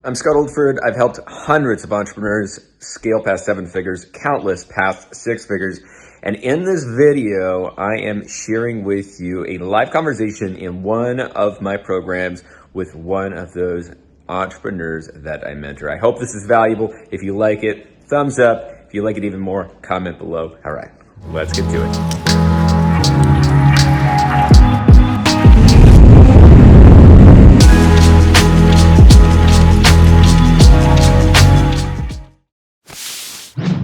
I'm Scott Oldford. I've helped hundreds of entrepreneurs scale past 7 figures, countless past 6 figures. And in this video, I am sharing with you a live conversation in one of my programs with one of those entrepreneurs that I mentor. I hope this is valuable. If you like it, thumbs up. If you like it even more, comment below. All right, let's get to it.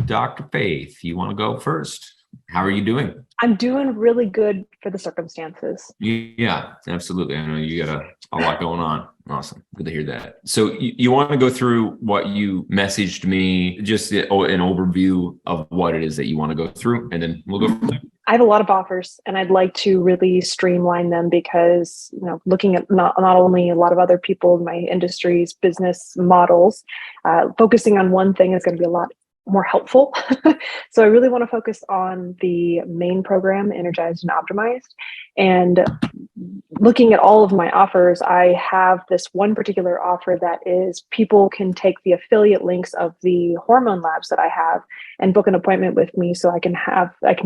Dr. Faith, you want to go first? How are you doing? I'm doing really good for the circumstances. Yeah, absolutely. I know you got a lot going on. Awesome. Good to hear that. So you want to go through what you messaged me, just an overview of what it is that you want to go through, and then we'll go from there. I have a lot of offers and I'd like to really streamline them because, looking at not only a lot of other people in my industry's business models, focusing on one thing is going to be a lot more helpful. So I really want to focus on the main program, Energized and Optimized. And looking at all of my offers, I have this one particular offer that is people can take the affiliate links of the hormone labs that I have and book an appointment with me so I can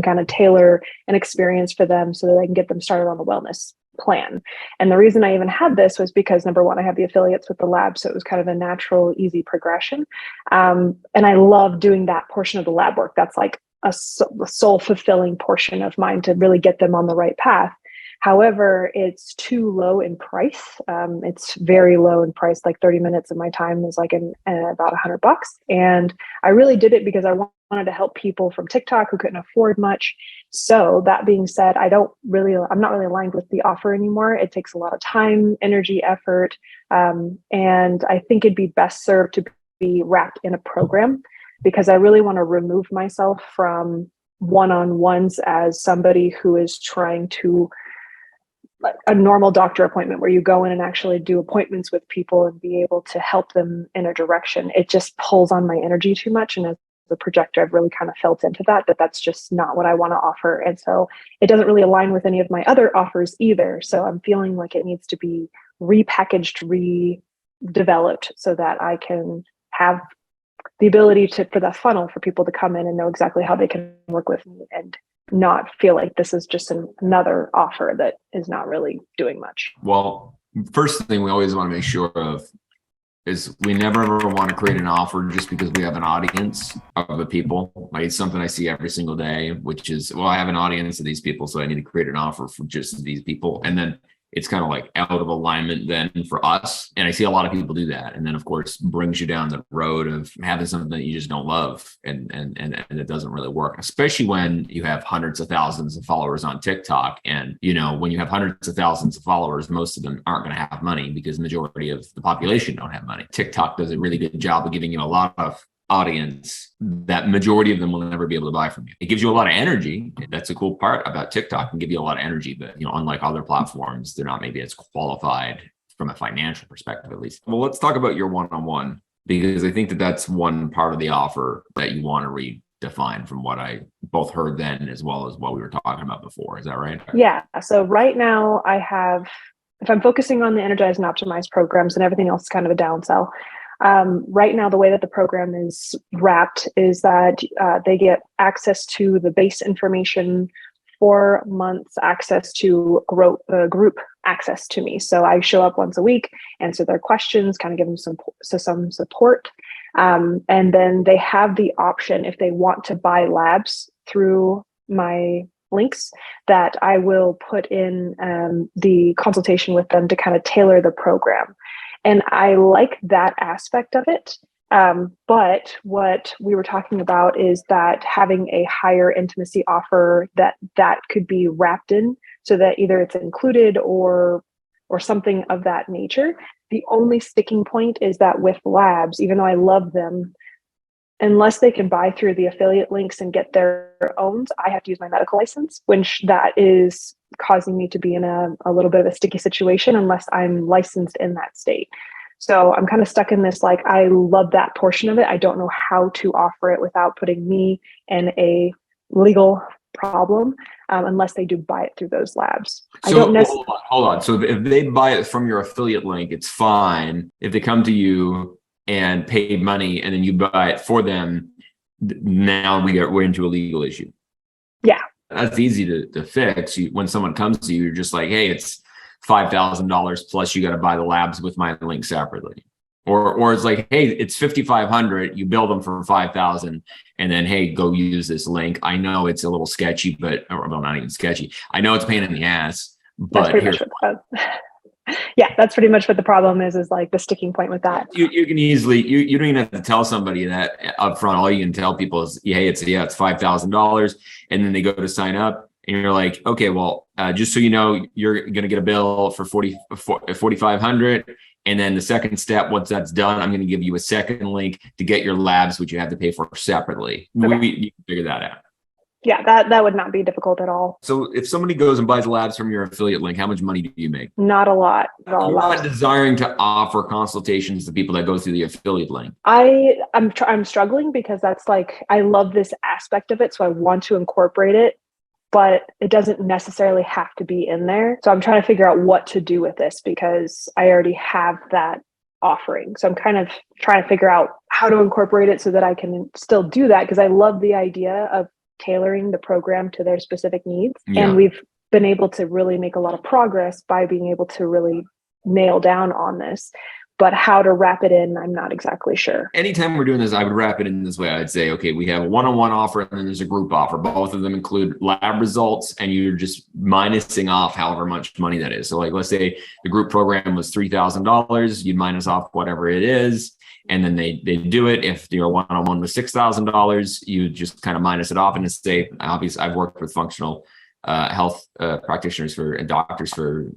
kind of tailor an experience for them so that I can get them started on the wellness plan. And the reason I even had this was because, number one, I have the affiliates with the lab, so it was kind of a natural, easy progression. And I love doing that portion of the lab work. That's like a soul fulfilling portion of mine to really get them on the right path. However, it's too low in price. It's very low in price. Like 30 minutes of my time is like about $100. And I really did it because I wanted to help people from TikTok who couldn't afford much. So that being said, I'm not really aligned with the offer anymore. It takes a lot of time, energy, effort. And I think it'd be best served to be wrapped in a program because I really want to remove myself from one-on-ones as somebody who is trying to a normal doctor appointment where you go in and actually do appointments with people and be able to help them in a direction. It just pulls on my energy too much. And as a projector, I've really kind of felt into that's just not what I want to offer. And so it doesn't really align with any of my other offers either. So I'm feeling like it needs to be repackaged, redeveloped so that I can have the ability for the funnel for people to come in and know exactly how they can work with me and not feel like this is just another offer that is not really doing much. Well, first thing we always want to make sure of is we never ever want to create an offer just because we have an audience of the people. Like it's something I see every single day, which is, well, I have an audience of these people, so I need to create an offer for just these people. And then it's kind of like out of alignment then for us. And I see a lot of people do that. And then of course brings you down the road of having something that you just don't love. And it doesn't really work, especially when you have hundreds of thousands of followers on TikTok. And, when you have hundreds of thousands of followers, most of them aren't going to have money because the majority of the population don't have money. TikTok does a really good job of giving you a lot of audience that majority of them will never be able to buy from you. It gives you a lot of energy. That's a cool part about TikTok. It can give you a lot of energy, but unlike other platforms, they're not maybe as qualified from a financial perspective, at least. Well, let's talk about your one-on-one, because I think that's one part of the offer that you want to redefine from what I both heard then as well as what we were talking about before. Is that right? Yeah. So right now if I'm focusing on the Energized and Optimized programs and everything else is kind of a downsell. Right now, the way that the program is wrapped is that they get access to the base information, 4 months access to group access to me. So I show up once a week, answer their questions, kind of give them some support. And then they have the option, if they want to buy labs through my links, that I will put in the consultation with them to kind of tailor the program. And I like that aspect of it. But what we were talking about is that having a higher intimacy offer that could be wrapped in so that either it's included or something of that nature. The only sticking point is that with labs, even though I love them, unless they can buy through the affiliate links and get their own, I have to use my medical license, which that is causing me to be in a little bit of a sticky situation unless I'm licensed in that state. So I'm kind of stuck in this, like, I love that portion of it. I don't know how to offer it without putting me in a legal problem unless they do buy it through those labs. So I don't necessarily. hold on. So if they buy it from your affiliate link, it's fine. If they come to you and paid money, and then you buy it for them, now we're into a legal issue. Yeah. That's easy to fix. When someone comes to you, you're just like, hey, it's $5,000 plus you got to buy the labs with my link separately. Or it's like, hey, it's $5,500. You bill them for $5,000, and then, hey, go use this link. I know it's a little sketchy, well, not even sketchy. I know it's a pain in the ass, but that's pretty much what the problem is like the sticking point with that. You can easily, you don't even have to tell somebody that up front. All you can tell people is, hey, it's $5,000. And then they go to sign up and you're like, okay, well, just so you know, you're going to get a bill for $4,500. And then the second step, once that's done, I'm going to give you a second link to get your labs, which you have to pay for separately. Okay. You can figure that out. Yeah, that would not be difficult at all. So if somebody goes and buys labs from your affiliate link, how much money do you make? Not a lot. I'm not desiring to offer consultations to people that go through the affiliate link. I'm struggling because that's like, I love this aspect of it. So I want to incorporate it, but it doesn't necessarily have to be in there. So I'm trying to figure out what to do with this because I already have that offering. So I'm kind of trying to figure out how to incorporate it so that I can still do that, because I love the idea of tailoring the program to their specific needs. Yeah. And we've been able to really make a lot of progress by being able to really nail down on this. But how to wrap it in, I'm not exactly sure. Anytime we're doing this, I would wrap it in this way. I'd say, okay, we have a one-on-one offer and then there's a group offer. Both of them include lab results, and you're just minusing off however much money that is. So like, let's say the group program was $3,000, you'd minus off whatever it is. And then they do it. If your one-on-one was $6,000, you just kind of minus it off and say, obviously, I've worked with functional health practitioners and doctors for,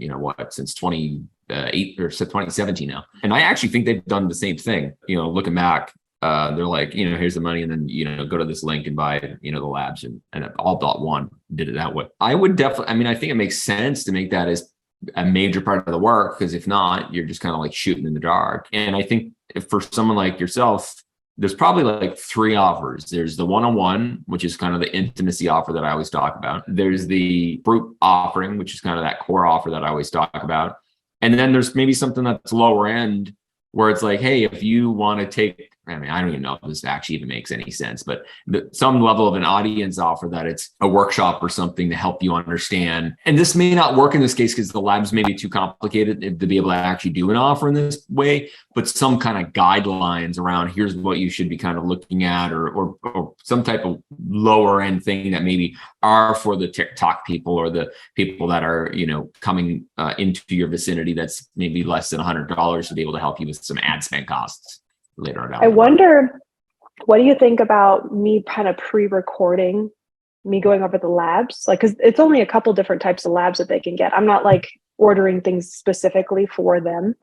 since 2017 now. And I actually think they've done the same thing. Looking back, they're like, here's the money, and then, go to this link and buy, the labs, and all.1 did it that way. I would definitely, I think it makes sense to make that as a major part of the work, because if not, you're just kind of like shooting in the dark. And I think if for someone like yourself, there's probably like 3 offers. There's the one-on-one, which is kind of the intimacy offer that I always talk about. There's the group offering, which is kind of that core offer that I always talk about. And then there's maybe something that's lower end, where it's like, hey, if you want to take, I don't even know if this actually even makes any sense, but some level of an audience offer, that it's a workshop or something to help you understand. And this may not work in this case because the labs may be too complicated to be able to actually do an offer in this way, but some kind of guidelines around here's what you should be kind of looking at, or some type of lower end thing that maybe are for the TikTok people or the people that are, coming into your vicinity that's maybe less than $100 to be able to help you with some ad spend costs later on. I wonder, what do you think about me kind of pre-recording me going over the labs? Like, because it's only a couple different types of labs that they can get. I'm not like ordering things specifically for them.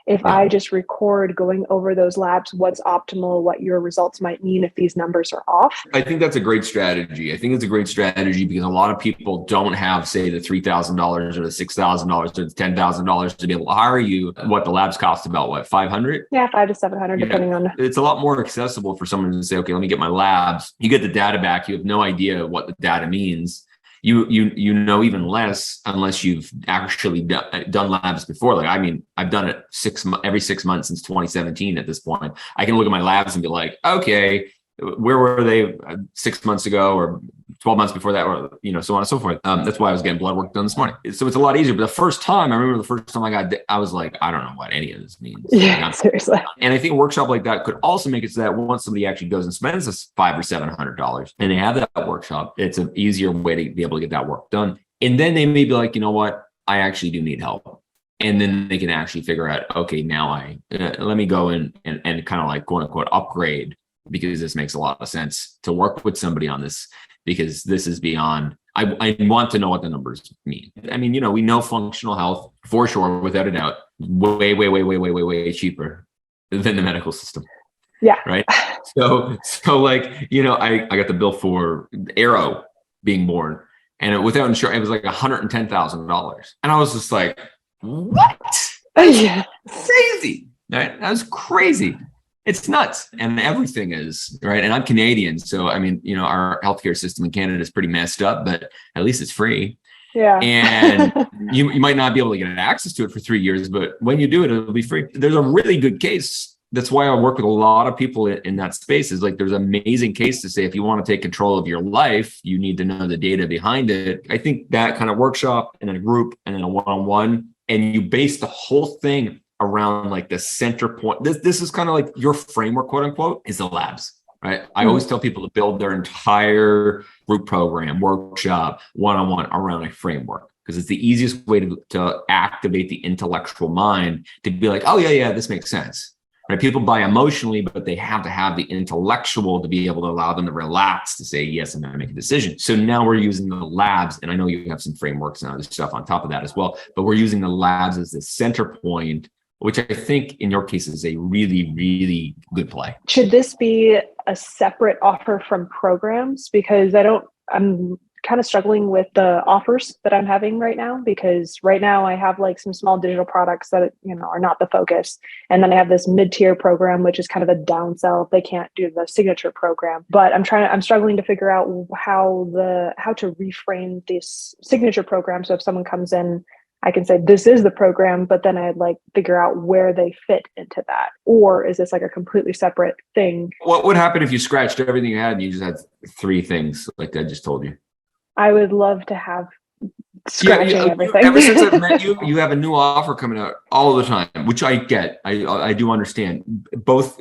If I just record going over those labs, what's optimal, what your results might mean if these numbers are off. I think that's a great strategy. I think it's a great strategy because a lot of people don't have, say, the $3,000 or the $6,000 or the $10,000 to be able to hire you. What the labs cost about, what, $500? Yeah, $500 to $700, depending on. It's a lot more accessible for someone to say, okay, let me get my labs. You get the data back. You have no idea what the data means. You know even less unless you've actually done labs before. Like, I've done it every 6 months since 2017 at this point. I can look at my labs and be like, okay, where were they 6 months ago or 12 months before that, or, so on and so forth. That's why I was getting blood work done this morning. So it's a lot easier. But I remember the first time I was like, I don't know what any of this means. Yeah, seriously. And I think a workshop like that could also make it so that once somebody actually goes and spends this $500 or $700 and they have that workshop, it's an easier way to be able to get that work done. And then they may be like, you know what, I actually do need help. And then they can actually figure out, okay, now let me go in and kind of like, quote unquote, upgrade, because this makes a lot of sense to work with somebody on this, because this is beyond, I want to know what the numbers mean. We know functional health for sure, without a doubt, way cheaper than the medical system. Yeah. Right. So like, I got the bill for Arrow being born, and without insurance, it was like $110,000. And I was just like, what? Yeah. Crazy. Right? That was crazy. It's nuts. And everything is, right. And I'm Canadian. So, our healthcare system in Canada is pretty messed up, but at least it's free. Yeah. And you might not be able to get access to it for 3 years, but when you do it, it'll be free. There's a really good case that's why I work with a lot of people in that space. Is like, there's an amazing case to say, if you want to take control of your life, you need to know the data behind it. I think that kind of workshop and then a group and then a one-on-one, and you base the whole thing around like the center point. This is kind of like your framework, quote unquote, is the labs. Right. I always tell people to build their entire group program, workshop, one-on-one around a framework, because it's the easiest way to activate the intellectual mind to be like, oh, yeah, this makes sense. Right? People buy emotionally, but they have to have the intellectual to be able to allow them to relax to say, yes, I'm going to make a decision. So now we're using the labs, and I know you have some frameworks and other stuff on top of that as well, but we're using the labs as the center point, which I think in your case is a really, really good play. Should this be a separate offer from programs? Because I'm kind of struggling with the offers that I'm having right now, because right now I have like some small digital products that, are not the focus. And then I have this mid-tier program, which is kind of a downsell if they can't do the signature program. But I'm struggling to figure out how to reframe this signature program. So if someone comes in, I can say, this is the program, but then I'd like figure out where they fit into that. Or is this like a completely separate thing? What would happen if you scratched everything you had and you just had 3 things like I just told you? I would love to have scratching everything. Ever since I've met you, you have a new offer coming out all the time, which I get. I do understand. Both,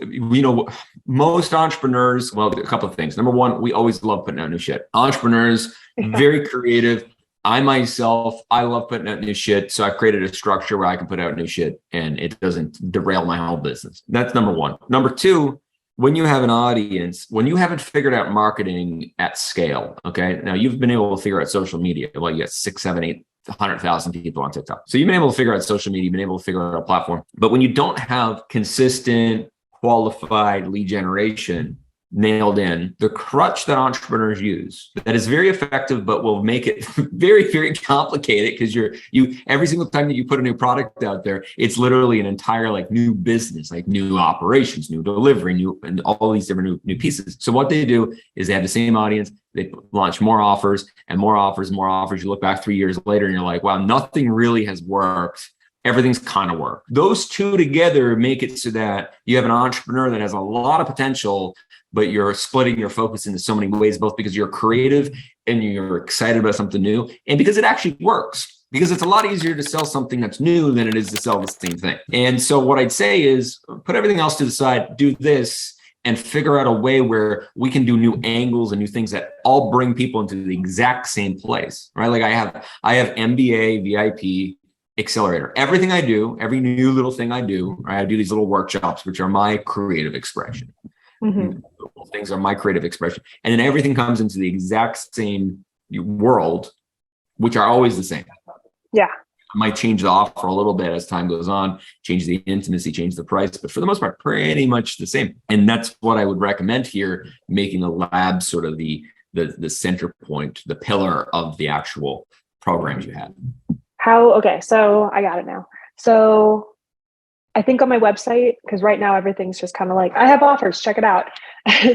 most entrepreneurs, well, a couple of things. Number one, we always love putting out new shit. Entrepreneurs, very creative. I myself, I love putting out new shit. So I've created a structure where I can put out new shit and it doesn't derail my whole business. That's number one. Number two, when you have an audience, when you haven't figured out marketing at scale, okay? Now you've been able to figure out social media. Well, you got 6, 7, 8, 100,000 people on TikTok. So you've been able to figure out social media, you've been able to figure out a platform. But when you don't have consistent, qualified lead generation nailed in, the crutch that entrepreneurs use that is very effective, but will make it very, very complicated, because you every single time that you put a new product out there, it's literally an entire like new business, like new operations, new delivery, and all these different new pieces. So what they do is they have the same audience, they launch more offers and more offers, more offers. You look back 3 years later and you're like, wow, nothing really has worked. Everything's kind of worked. Those two together make it so that you have an entrepreneur that has a lot of potential, but you're splitting your focus into so many ways, both because you're creative and you're excited about something new, and because it actually works. Because it's a lot easier to sell something that's new than it is to sell the same thing. And so what I'd say is put everything else to the side, do this, and figure out a way where we can do new angles and new things that all bring people into the exact same place, right? Like I have MBA, VIP, accelerator. Everything I do, every new little thing I do, right? I do these little workshops, which are my creative expression. Mm-hmm. Things are my creative expression. And then everything comes into the exact same world, which are always the same. Yeah. I might change the offer a little bit as time goes on, change the intimacy, change the price, but for the most part, pretty much the same. And that's what I would recommend here, making the lab sort of the center point, the pillar of the actual programs you have. Okay, so I got it now. So I think on my website, because right now everything's just kind of like, I have offers, check it out.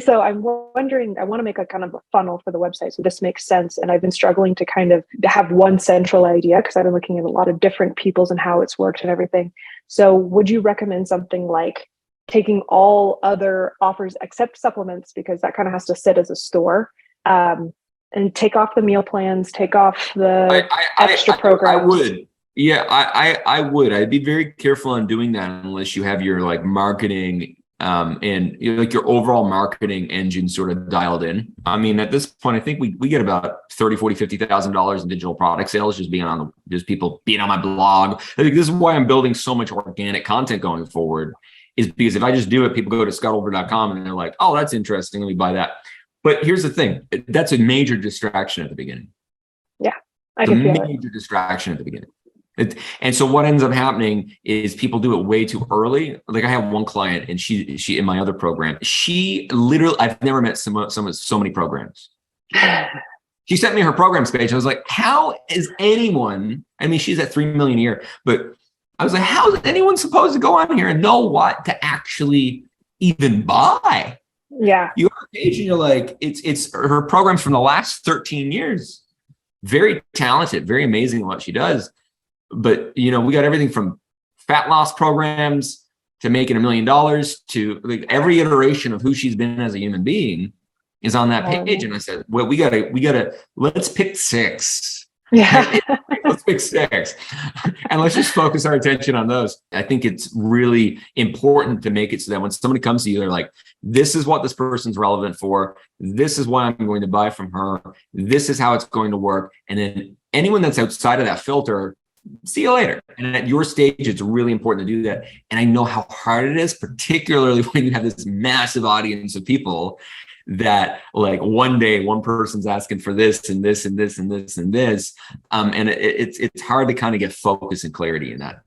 So I'm wondering, I want to make a kind of a funnel for the website so this makes sense. And I've been struggling to kind of have one central idea, because I've been looking at a lot of different people's and how it's worked and everything. So would you recommend something like taking all other offers except supplements, because that kind of has to sit as a store, and take off the meal plans, take off the extra programs? I would. Yeah, I would. I'd be very careful on doing that unless you have your like marketing and like your overall marketing engine sort of dialed in. I mean, at this point, I think we get about $30,000, $40,000, $50,000 in digital product sales just people being on my blog. I think this is why I'm building so much organic content going forward, is because if I just do it, people go to scottoldford.com and they're like, oh, that's interesting, let me buy that. But here's the thing, that's a major distraction at the beginning. Yeah, I can feel it. Major distraction at the beginning. And so what ends up happening is people do it way too early. Like I have one client, and she in my other program, she literally, I've never met someone so many programs. She sent me her programs page. I was like, how is anyone, I mean, she's at 3 million a year, but I was like, how is anyone supposed to go on here and know what to actually even buy? Yeah. You have a page and you're like, it's her programs from the last 13 years. Very talented, very amazing what she does. But, we got everything from fat loss programs to making $1 million to like every iteration of who she's been as a human being is on that page. And I said, well, we gotta, let's pick 6. Yeah. Let's pick 6 and let's just focus our attention on those. I think it's really important to make it so that when somebody comes to you, they're like, this is what this person's relevant for. This is what I'm going to buy from her. This is how it's going to work. And then anyone that's outside of that filter, see you later. And at your stage, it's really important to do that. And I know how hard it is, particularly when you have this massive audience of people that like one day one person's asking for this and this and this and this and this. And it's hard to kind of get focus and clarity in that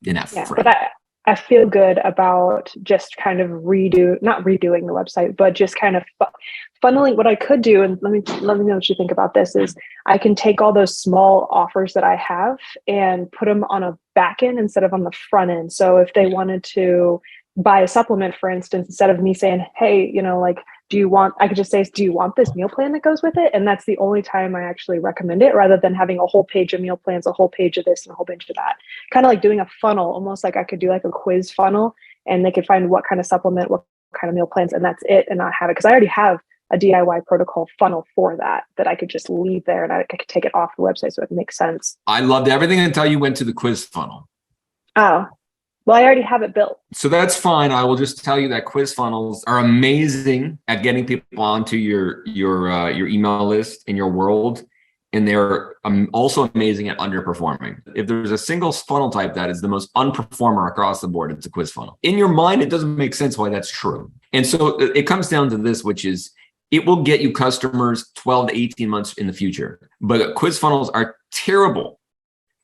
Yeah, frame. but I feel good about just kind of not redoing the website, but just kind of funneling what I could do. And let me know what you think about this is I can take all those small offers that I have and put them on a back end instead of on the front end. So if they wanted to buy a supplement, for instance, instead of me saying, hey, like, I could just say, do you want this meal plan that goes with it? And that's the only time I actually recommend it, rather than having a whole page of meal plans, a whole page of this and a whole page of that. Kind of like doing a funnel, almost like I could do like a quiz funnel, and they could find what kind of supplement, what kind of meal plans, and that's it, and not have it. Because I already have a DIY protocol funnel for that I could just leave there, and I could take it off the website so it makes sense. I loved everything until you went to the quiz funnel. Oh, well, I already have it built. So that's fine. I will just tell you that quiz funnels are amazing at getting people onto your email list in your world. And they're also amazing at underperforming. If there's a single funnel type that is the most unperformer across the board, it's a quiz funnel. In your mind, it doesn't make sense why that's true. And so it comes down to this, which is it will get you customers 12 to 18 months in the future. But quiz funnels are terrible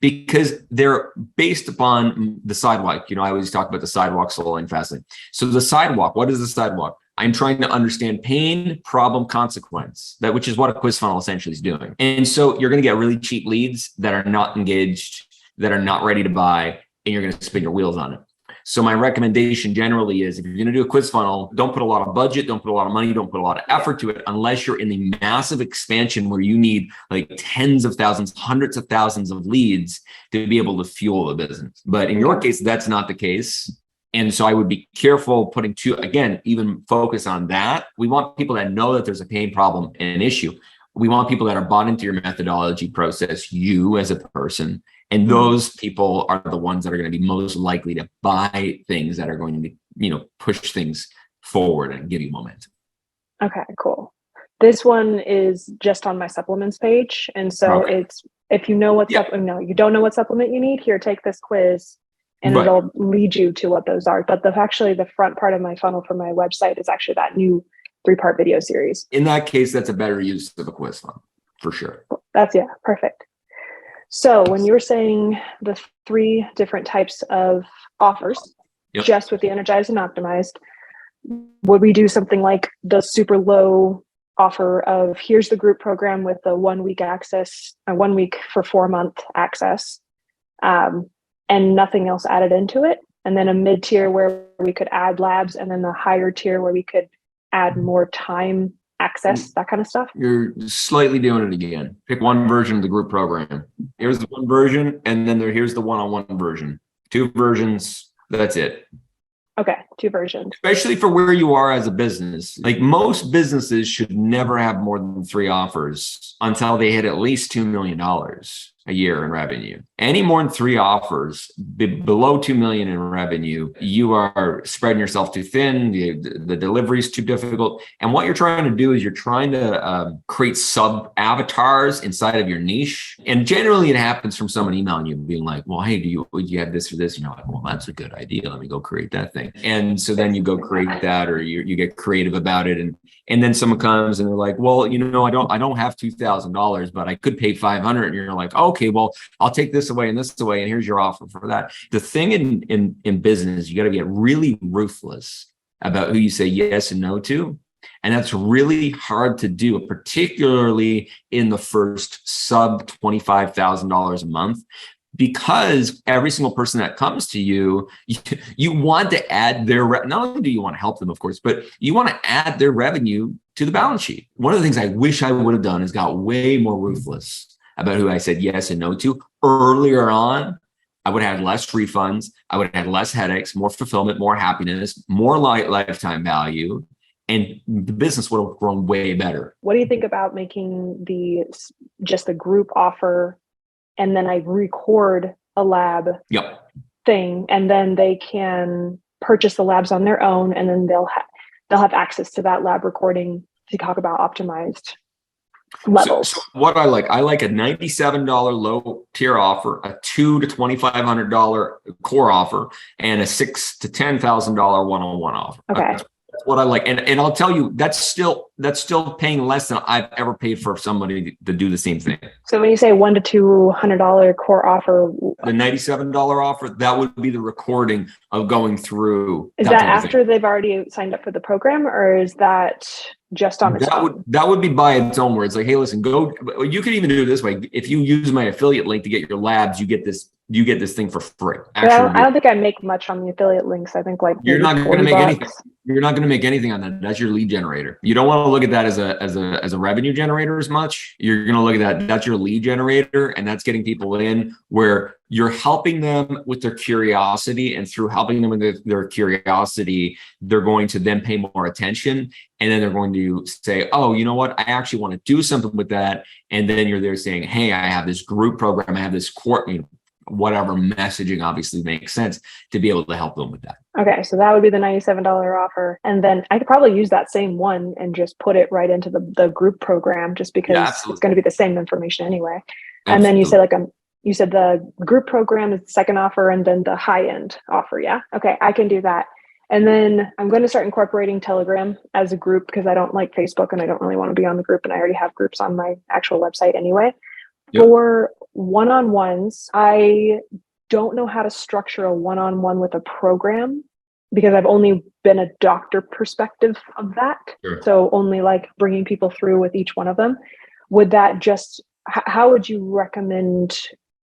because they're based upon the sidewalk. I always talk about the sidewalk, slowing, fasting. So the sidewalk, what is the sidewalk? I'm trying to understand pain, problem, consequence, which is what a quiz funnel essentially is doing. And so you're going to get really cheap leads that are not engaged, that are not ready to buy, and you're going to spin your wheels on it. So my recommendation generally is if you're going to do a quiz funnel, don't put a lot of budget, don't put a lot of money, don't put a lot of effort to it unless you're in the massive expansion where you need like tens of thousands, hundreds of thousands of leads to be able to fuel the business. But in your case, that's not the case. And so I would be careful putting even focus on that. We want people that know that there's a pain, problem, and an issue. We want people that are bought into your methodology process, you as a person. And those people are the ones that are going to be most likely to buy things that are going to, push things forward and give you momentum. Okay, cool. This one is just on my supplements page. And so it's, if you know what supplement, you don't know what supplement you need, here, take this quiz and it'll lead you to what those are. But the front part of my funnel for my website is actually that new 3-part video series. In that case, that's a better use of a quiz funnel for sure. Perfect. So when you were saying the 3 different types of offers, just with the energized and optimized, would we do something like the super low offer of here's the group program with the 1 week access, 1 week for 4-month access, and nothing else added into it? And then a mid-tier where we could add labs, and then the higher tier where we could add more time access, that kind of stuff? You're slightly doing it again. Pick one version of the group program. Here's the one version, and then here's the one-on-one version. 2 versions, that's it. Okay, 2 versions. Especially for where you are as a business. Like most businesses should never have more than 3 offers until they hit at least $2 million a year in revenue. Any more than 3 offers below 2 million in revenue, you are spreading yourself too thin. The delivery is too difficult. And what you're trying to do is you're trying to create sub avatars inside of your niche. And generally it happens from someone emailing you being like, well, hey, do you have this or this? And you're like, well, that's a good idea. Let me go create that thing. And so then you go create that, or you get creative about it. And then someone comes and they're like, well, I don't have $2,000, but I could pay 500. And you're like, okay, well, I'll take this away and this away, and here's your offer for that. The thing in business, you got to get really ruthless about who you say yes and no to. And that's really hard to do, particularly in the first sub $25,000 a month. Because every single person that comes to you, you want to add not only do you want to help them, of course, but you want to add their revenue to the balance sheet. One of the things I wish I would have done is got way more ruthless about who I said yes and no to earlier on. I would have had less refunds. I would have had less headaches, more fulfillment, more happiness, more lifetime value, and the business would have grown way better. What do you think about making just the group offer, and then I record a lab thing, and then they can purchase the labs on their own, and then they'll have access to that lab recording to talk about optimized levels. So what I like a $97 low tier offer, a $2,000 to $2,500 core offer, and a $6,000 to $10,000 one-on-one offer. Okay. That's what I like. And I'll tell you, that's still paying less than I've ever paid for somebody to do the same thing. So when you say $100 to $200 core offer, the $97 offer, that would be the recording of going through. Is that after they've already signed up for the program, or is that just on its own? That would be by its own, where it's like, hey, listen, you could even do it this way. If you use my affiliate link to get your labs, you get this thing for free. Actually, I don't think I make much on the affiliate links. I think like you're not going to make anything. You're not going to make anything on that. That's your lead generator. You don't want to look at that as a revenue generator as much. You're going to look at that's your lead generator, and that's getting people in where you're helping them with their curiosity, and through helping them with their curiosity, they're going to then pay more attention, and then they're going to say, oh, you know what? I actually want to do something with that. And then you're there saying, hey, I have this group program. I have this whatever messaging obviously makes sense to be able to help them with that. Okay, so that would be the $97 offer. And then I could probably use that same one and just put it right into the group program, just because it's going to be the same information anyway. Absolutely. And then you said the group program is the second offer, and then the high end offer. Yeah. Okay, I can do that. And then I'm going to start incorporating Telegram as a group, because I don't like Facebook and I don't really want to be on the group, and I already have groups on my actual website anyway. Yep. For one-on-ones, I don't know how to structure a one-on-one with a program, because I've only been a doctor perspective of that. Sure. So only like bringing people through with each one of them. Would that how would you recommend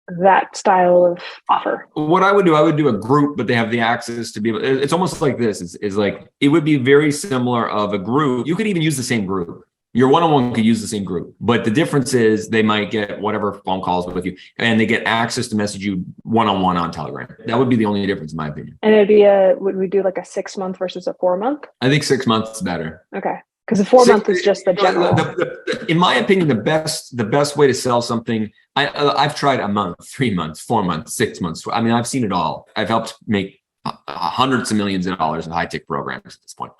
that style of offer? What I would do a group, but they have the access to be able, it's almost like this is like, it would be very similar of a group. You could even use the same group. Your one-on-one could use the same group, but the difference is they might get whatever phone calls with you, and they get access to message you one-on-one on Telegram. That would be the only difference, in my opinion. And would we do like a 6 month versus a 4 month? I think 6 months is better. Okay. Because the 4 month is just the general. In my opinion, the best way to sell something, I've tried a month, 3 months, 4 months, 6 months. I mean, I've seen it all. I've helped make hundreds of millions of dollars in high-tech programs at this point.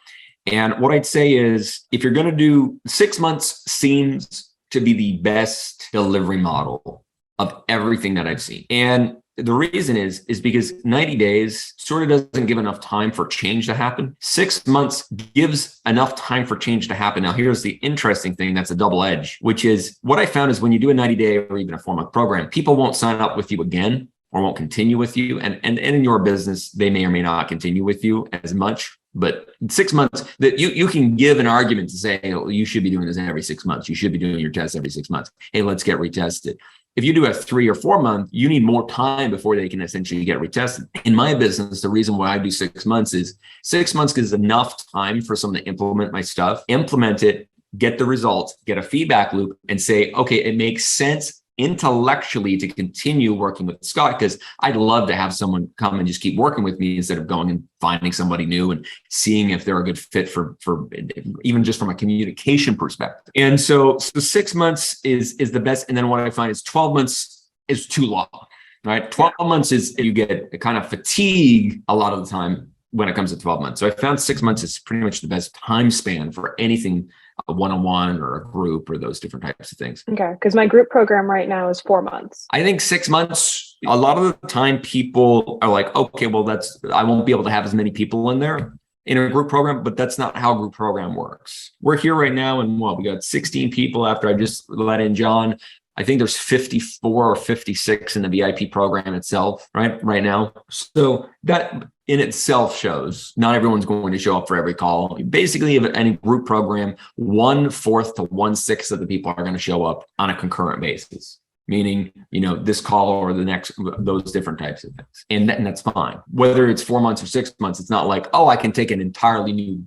And what I'd say is, if you're going to do 6 months, seems to be the best delivery model of everything that I've seen. And the reason is because 90 days sort of doesn't give enough time for change to happen. 6 months gives enough time for change to happen. Now, here's the interesting thing that's a double edge, which is what I found is when you do a 90-day or even a 4-month program, people won't sign up with you again or won't continue with you. And in your business, they may or may not continue with you as much. But 6 months, that you can give an argument to say, oh, you should be doing this every 6 months. You should be doing your tests every 6 months. Hey, let's get retested. If you do a 3 or 4 month, you need more time before they can essentially get retested. In my business, the reason why I do 6 months is 6 months is enough time for someone to implement my stuff, implement it, get the results, get a feedback loop, and say, okay, it makes sense intellectually to continue working with Scott, because I'd love to have someone come and just keep working with me instead of going and finding somebody new and seeing if they're a good fit for even just from a communication perspective. And so 6 months is the best. And then what I find is 12 months is too long, right? 12 months is you get a kind of fatigue a lot of the time when it comes to 12 months. So I found 6 months is pretty much the best time span for anything, a one-on-one or a group or those different types of things. Okay. Because my group program right now is 4 months. I think 6 months, a lot of the time people are like, okay, well, I won't be able to have as many people in there in a group program, but that's not how a group program works. We're here right now, and we got 16 people after I just let in John. I think there's 54 or 56 in the VIP program itself, right now. So that in itself shows not everyone's going to show up for every call. Basically, if any group program, 1/4 to 1/6 of the people are going to show up on a concurrent basis, meaning, this call or the next, those different types of things. And that's fine. Whether it's 4 months or 6 months, it's not like, oh, I can take an entirely new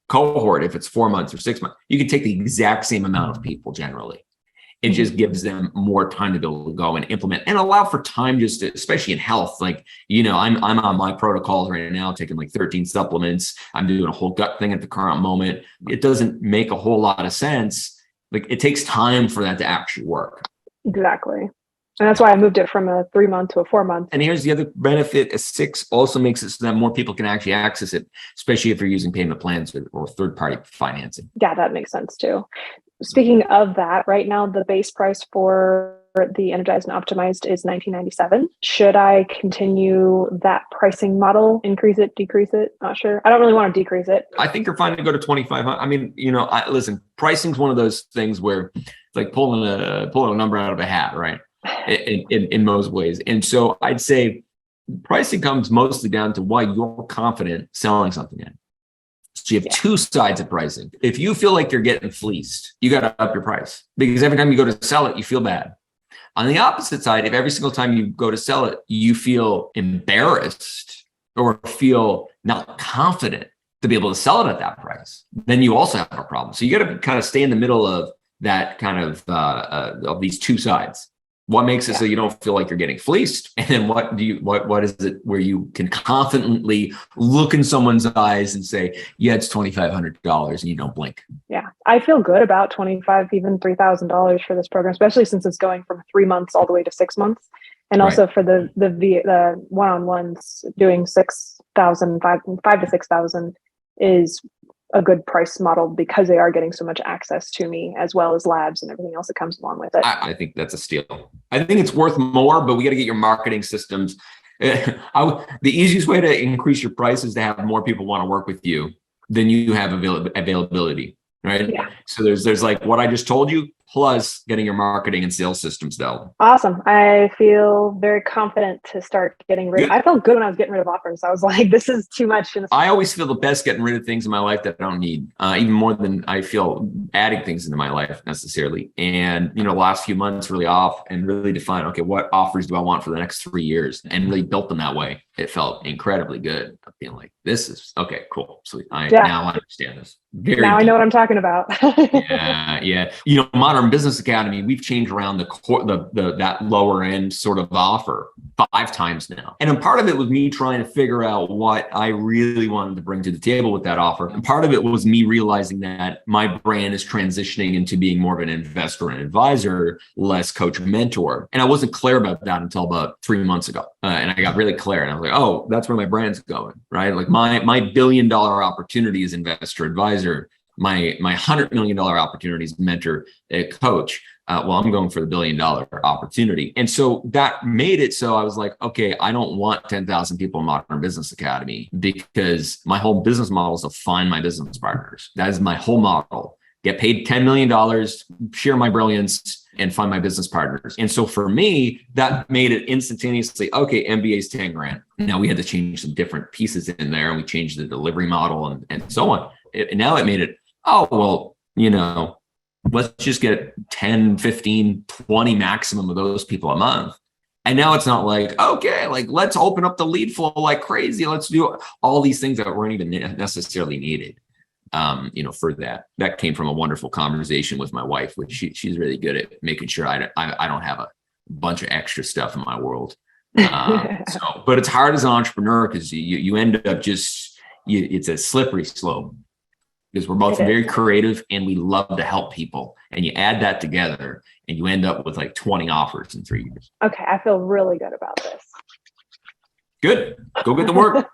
cohort if it's 4 months or 6 months. You can take the exact same amount of people generally. It just gives them more time to be able to go and implement and allow for time just to, especially in health. Like, I'm on my protocols right now, taking like 13 supplements. I'm doing a whole gut thing at the current moment. It doesn't make a whole lot of sense. Like, it takes time for that to actually work. Exactly. And that's why I moved it from a 3-month to a 4-month. And here's the other benefit. A 6 also makes it so that more people can actually access it, especially if you're using payment plans or third-party financing. Yeah, that makes sense too. Speaking of that, right now, the base price for the Energized and Optimized is $19.97. Should I continue that pricing model, increase it, decrease it? Not sure. I don't really want to decrease it. I think you're fine to go to 2,500. I mean, listen, pricing's one of those things where it's like pulling a number out of a hat, right? In most ways. And so I'd say pricing comes mostly down to why you're confident selling something in. So you have two sides of pricing. If you feel like you're getting fleeced, you got to up your price, because every time you go to sell it, you feel bad. On the opposite side, if every single time you go to sell it, you feel embarrassed or feel not confident to be able to sell it at that price, then you also have a problem. So you got to kind of stay in the middle of that kind of these two sides. What makes it so you don't feel like you're getting fleeced? And then what is it where you can confidently look in someone's eyes and say, yeah, it's $2,500 and you don't blink. Yeah. I feel good about $2,500, even $3,000 for this program, especially since it's going from 3 months all the way to 6 months. And also for the one-on-ones, doing 6,000, 5 to 6,000 is a good price model, because they are getting so much access to me, as well as labs and everything else that comes along with it. I think that's a steal. I think it's worth more, but we got to get your marketing systems. The easiest way to increase your price is to have more people want to work with you than you have availability, right? Yeah. So there's like what I just told you, plus getting your marketing and sales systems down. Awesome. I feel very confident to start getting rid. I felt good when I was getting rid of offers. I was like, this is too much. I always feel the best getting rid of things in my life that I don't need, even more than I feel adding things into my life necessarily. And, the last few months really off and really define, okay, what offers do I want for the next 3 years, and really built them that way. It felt incredibly good. Being like, this is okay, cool. So now I understand this. Now I know what I'm talking about. Yeah. Modern Business Academy, we've changed around that lower end sort of offer 5 times now. And part of it was me trying to figure out what I really wanted to bring to the table with that offer. And part of it was me realizing that my brand is transitioning into being more of an investor and advisor, less coach and mentor. And I wasn't clear about that until about 3 months ago. And I got really clear, and I was like, oh, that's where my brand's going, right? Like my $1 billion opportunity is investor advisor. My $100 million opportunity is mentor, coach. I'm going for the $1 billion opportunity. And so that made it so I was like, okay, I don't want 10,000 people in Modern Business Academy, because my whole business model is to find my business partners. That is my whole model. Get paid $10 million, share my brilliance, and find my business partners. And so for me, that made it instantaneously, okay, MBA's 10 grand. Now we had to change some different pieces in there, and we changed the delivery model and so on. And now it made it, let's just get 10, 15, 20 maximum of those people a month. And now it's not like, okay, like let's open up the lead flow like crazy. Let's do all these things that weren't even necessarily needed. For that came from a wonderful conversation with my wife, which she's really good at making sure I don't have a bunch of extra stuff in my world. But it's hard as an entrepreneur, because you end up it's a slippery slope, because we're both very creative and we love to help people. And you add that together and you end up with like 20 offers in 3 years. Okay. I feel really good about this. Good. Go get the work.